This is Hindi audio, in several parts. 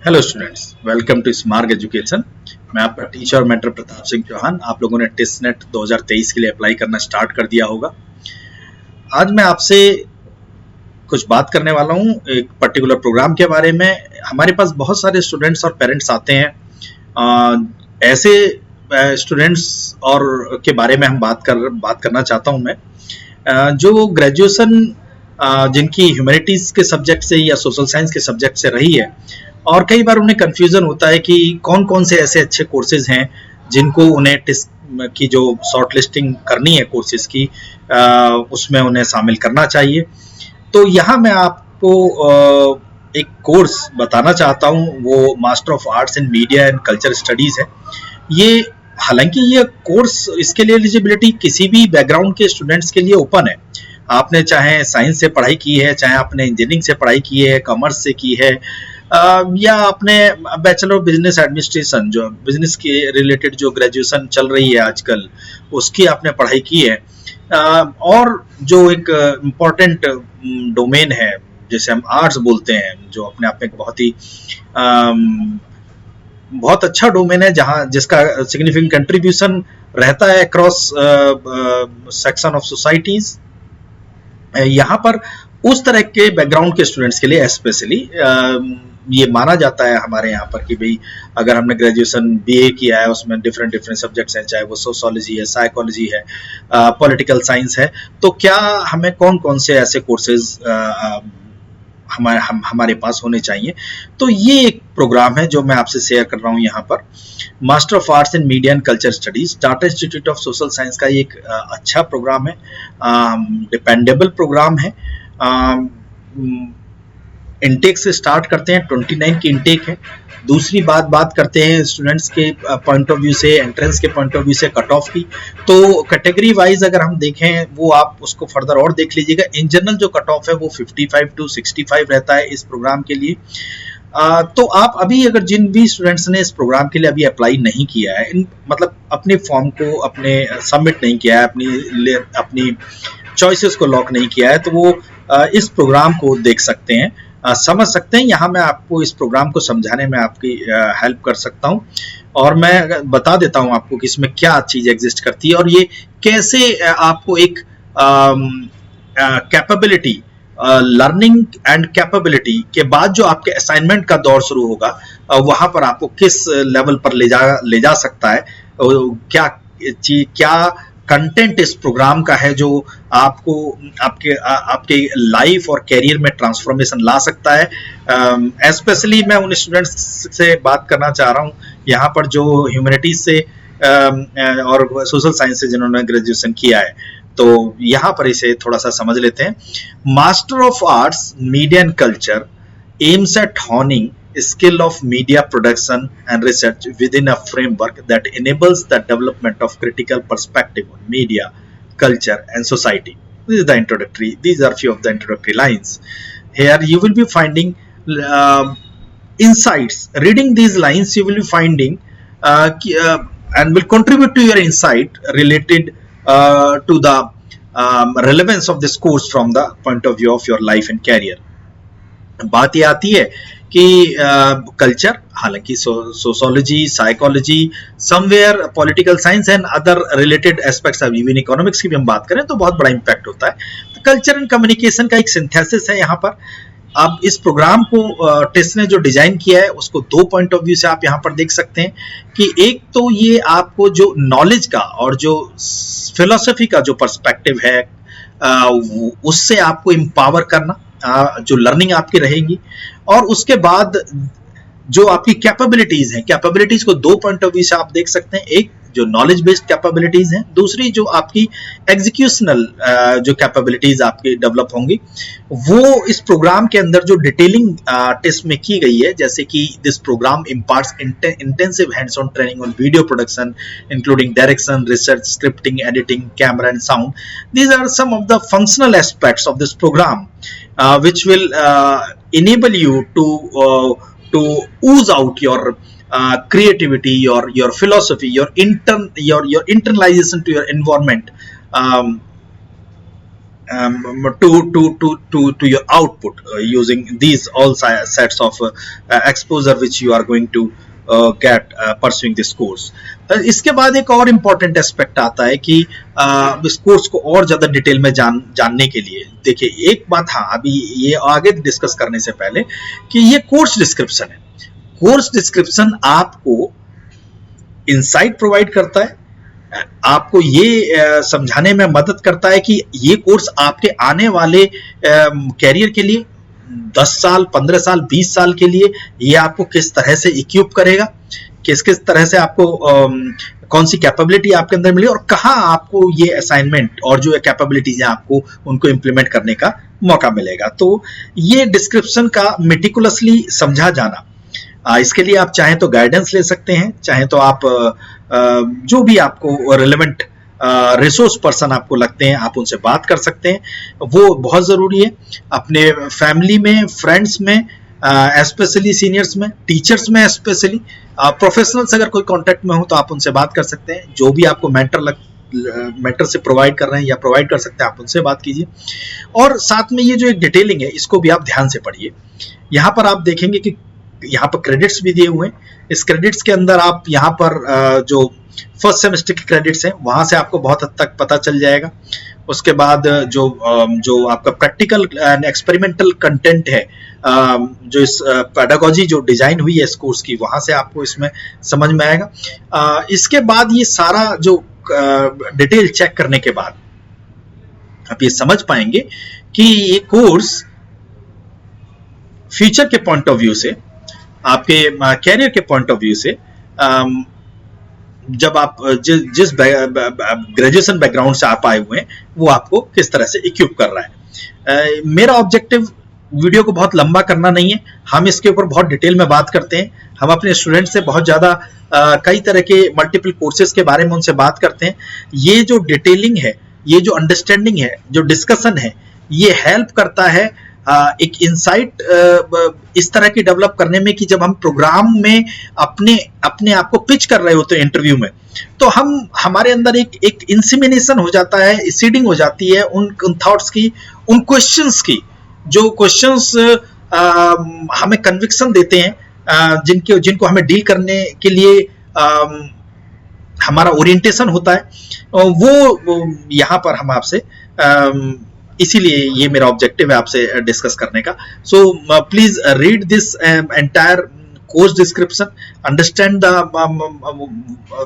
Hello students, welcome to smart education. मैं आपका टीचर और मेंटर प्रताप सिंह चौहान। आप लोगों ने टेस्ट नेट 2023 के लिए अप्लाई करना स्टार्ट कर दिया होगा। आज मैं आपसे कुछ बात करने वाला हूं एक पर्टिकुलर प्रोग्राम के बारे में। हमारे पास बहुत सारे स्टूडेंट्स और पेरेंट्स आते हैं। ऐसे स्टूडेंट्स और के बारे में हम बात करना चाहता हूं मैं, जो ग्रेजुएशन जिनकी ह्यूमैनिटीज के सब्जेक्ट से या सोशल साइंस के सब्जेक्ट से रही है, और कई बार उन्हें कंफ्यूजन होता है कि कौन कौन से ऐसे अच्छे कोर्सेज हैं जिनको उन्हें टेस्ट की जो शॉर्ट लिस्टिंग करनी है कोर्सेज की, उसमें उन्हें शामिल करना चाहिए। तो यहाँ मैं आपको एक कोर्स बताना चाहता हूँ, वो master of arts in media and culture studies है। ये हालांकि ये कोर्स, इसके लिए एलिजिबिलिटी किसी भी बैकग्राउंड के स्टूडेंट्स के लिए ओपन है। आपने चाहे साइंस से पढ़ाई की है, चाहे आपने इंजीनियरिंग से पढ़ाई की है, कॉमर्स से की है, या आपने बैचलर ऑफ बिजनेस एडमिनिस्ट्रेशन, जो बिजनेस के रिलेटेड जो ग्रेजुएशन चल रही है आजकल, उसकी आपने पढ़ाई की है, और जो एक इम्पोर्टेंट डोमेन है जैसे हम आर्ट्स बोलते हैं, जो अपने आप में बहुत अच्छा डोमेन है, जहाँ जिसका सिग्निफिकेंट कंट्रीब्यूशन रहता है अक्रॉस सेक्शन ऑफ सोसाइटीज। यहाँ पर उस तरह के बैकग्राउंड के स्टूडेंट्स के लिए स्पेशली ये माना जाता है हमारे यहाँ पर कि भाई अगर हमने ग्रेजुएशन बीए किया है, उसमें डिफरेंट सब्जेक्ट्स हैं, चाहे वो सोशोलॉजी है, साइकोलॉजी है, पॉलिटिकल साइंस है, तो क्या हमें कौन कौन से ऐसे कोर्सेज हमारे पास होने चाहिए। तो ये एक प्रोग्राम है जो मैं आपसे शेयर कर रहा हूँ यहाँ पर। Master of arts in media and culture studies, Tata institute of social science का एक अच्छा प्रोग्राम है, डिपेंडेबल प्रोग्राम है। इनटेक से स्टार्ट करते हैं, 29 की इनटेक है। दूसरी बात करते हैं स्टूडेंट्स के पॉइंट ऑफ व्यू से, एंट्रेंस के पॉइंट ऑफ व्यू से कट ऑफ की। तो कैटेगरी वाइज अगर हम देखें, वो आप उसको फर्दर और देख लीजिएगा। इन जनरल जो कट ऑफ है वो 55 to 65 रहता है इस प्रोग्राम के लिए। तो आप अभी अगर जिन भी स्टूडेंट्स ने इस प्रोग्राम के लिए अभी अप्लाई नहीं किया है, मतलब अपने फॉर्म को अपने सबमिट नहीं किया है, अपनी चॉइसेस को लॉक नहीं किया है, तो वो इस प्रोग्राम को देख सकते हैं, समझ सकते हैं। यहाँ मैं आपको इस प्रोग्राम को समझाने में आपकी हेल्प कर सकता हूँ, और मैं बता देता हूँ आपको कि इसमें क्या चीज़ एग्जिस्ट करती है और ये कैसे आपको एक कैपेबिलिटी, लर्निंग एंड कैपेबिलिटी के बाद जो आपके असाइनमेंट का दौर शुरू होगा, वहाँ पर आपको किस लेवल पर ले जा सकता है, क्या कंटेंट इस प्रोग्राम का है जो आपको आपके लाइफ और कैरियर में ट्रांसफॉर्मेशन ला सकता है। स्पेशली मैं उन स्टूडेंट्स से बात करना चाह रहा हूँ यहाँ पर जो ह्यूमैनिटीज से और सोशल साइंस से जिन्होंने ग्रेजुएशन किया है। तो यहाँ पर इसे थोड़ा सा समझ लेते हैं। Master of arts media and culture aims at honing skill of media production and research within a framework that enables the development of critical perspective on media, culture and society. This is the introductory. These are few of the introductory lines. Here you will be finding insights. Reading these lines you will be finding and will contribute to your insight related to the relevance of this course from the point of view of your life and career. बात ये आती है कि कल्चर, हालांकि sociology, psychology, somewhere political science and other related aspects of even economics की भी हम बात करें तो बहुत बड़ा इम्पैक्ट होता है। तो कल्चर एंड कम्युनिकेशन का एक सिंथेसिस है यहाँ पर। अब इस प्रोग्राम को टेस्ट ने जो डिजाइन किया है उसको दो पॉइंट ऑफ व्यू से आप यहाँ पर देख सकते हैं कि एक तो ये आपको जो नॉलेज का और जो फिलोसफी का जो पर्सपेक्टिव है, उससे आपको एम्पावर करना, जो लर्निंग आपकी रहेगी, और उसके बाद जो आपकी कैपेबिलिटीज हैं, कैपेबिलिटीज को दो पॉइंट ऑफ व्यू से आप देख सकते हैं। एक जो नॉलेज बेस्ड कैपेबिलिटीज हैं, दूसरी जो आपकी एग्जीक्यूशनल जो कैपेबिलिटीज आपकी डेवलप होंगी, वो इस प्रोग्राम के अंदर जो डिटेलिंग टेस्ट में की गई है। जैसे कि this program imparts intensive hands on training on video production including direction, research, scripting, editing, camera and sound. These are some of the functional aspects of this program which will enable you to ooze out your creativity, your philosophy, your internalization to your environment, to your output using these all sets of exposure which you are going to get pursuing this course. इसके बाद एक और इम्पोर्टेंट एस्पेक्ट आता है कि इस कोर्स को और ज्यादा डिटेल में जानने के लिए देखिए एक बात, हाँ अभी ये आगे डिस्कस करने से पहले कि ये कोर्स डिस्क्रिप्शन है। कोर्स डिस्क्रिप्शन आपको इंसाइट प्रोवाइड करता है, आपको ये समझाने में मदद करता है कि ये कोर्स आपके आने वाले कैरियर के लिए 10 साल, 15 साल, 20 साल के लिए ये आपको किस तरह से इक्विप करेगा, किस किस तरह से आपको कौन सी कैपेबिलिटी आपके अंदर मिली और कहाँ आपको ये असाइनमेंट और जो कैपेबिलिटीज है आपको उनको इम्प्लीमेंट करने का मौका मिलेगा। तो ये डिस्क्रिप्शन का मेटिकुलसली समझा जाना, इसके लिए आप चाहें तो गाइडेंस ले सकते हैं, चाहें तो आप जो भी आपको रिलेवेंट रिसोर्स पर्सन आपको लगते हैं आप उनसे बात कर सकते हैं, वो बहुत ज़रूरी है। अपने फैमिली में, फ्रेंड्स में, स्पेशली सीनियर्स में, टीचर्स में स्पेशली, प्रोफेशनल्स अगर कोई कांटेक्ट में हो तो आप उनसे बात कर सकते हैं। जो भी आपको मेंटर से प्रोवाइड कर रहे हैं या प्रोवाइड कर सकते हैं आप उनसे बात कीजिए। और साथ में ये जो एक डिटेलिंग है इसको भी आप ध्यान से पढ़िए। यहाँ पर आप देखेंगे कि यहाँ पर क्रेडिट्स भी दिए हुए हैं। इस क्रेडिट्स के अंदर आप यहाँ पर जो फर्स्ट सेमेस्टर के क्रेडिट्स हैं वहां से आपको बहुत हद तक पता चल जाएगा। उसके बाद जो आपका प्रैक्टिकल एंड एक्सपेरिमेंटल कंटेंट है, जो इस पेडागोजी जो डिजाइन हुई है इस कोर्स की, वहां से आपको इसमें समझ में आएगा। इसके बाद ये सारा जो डिटेल चेक करने के बाद आप ये समझ पाएंगे कि ये कोर्स फ्यूचर के पॉइंट ऑफ व्यू से, आपके कैरियर के पॉइंट ऑफ व्यू से, जब आप जिस ग्रेजुएशन बैकग्राउंड से आप आए हुए हैं वो आपको किस तरह से इक्विप कर रहा है। मेरा ऑब्जेक्टिव वीडियो को बहुत लंबा करना नहीं है, हम इसके ऊपर बहुत डिटेल में बात करते हैं। हम अपने स्टूडेंट से बहुत ज़्यादा कई तरह के मल्टीपल कोर्सेज के बारे में उनसे बात करते हैं। ये जो डिटेलिंग है, ये जो अंडरस्टैंडिंग है, जो डिस्कशन है, ये हेल्प करता है एक इंसाइट इस तरह की डेवलप करने में कि जब हम प्रोग्राम में अपने आप को पिच कर रहे होते हैं इंटरव्यू में, तो हमारे अंदर एक इंसिमिनेशन हो जाता है, सीडिंग हो जाती है उन थॉट्स की, उन क्वेश्चंस की, जो क्वेश्चंस हमें कन्विक्शन देते हैं, जिनको हमें डील करने के लिए हमारा ओरिएंटेशन होता है, वो यहाँ पर हम आपसे इसीलिए ये मेरा ऑब्जेक्टिव है आपसे डिस्कस करने का। So please read this entire course description, understand the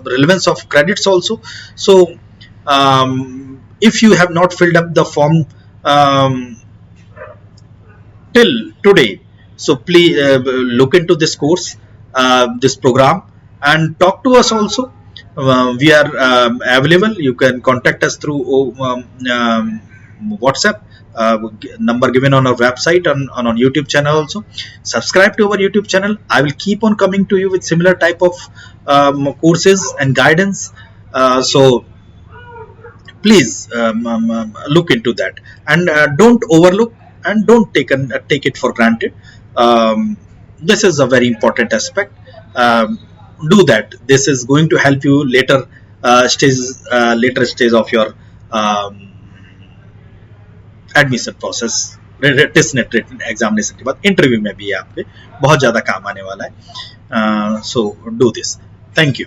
relevance of credits also. So if you have not filled up the form till today, so please look into this course, this program, and talk to us also. We are available. You can contact us through WhatsApp, number given on our website and on our YouTube channel also. Subscribe to our YouTube channel. I will keep on coming to you with similar type of courses and guidance. So please look into that, and don't overlook and don't take it for granted. This is a very important aspect. Do that. This is going to help you later stage of your admission process, test NET examination के बाद इंटरव्यू में भी आपके बहुत ज़्यादा काम आने वाला है। So do this. Thank you.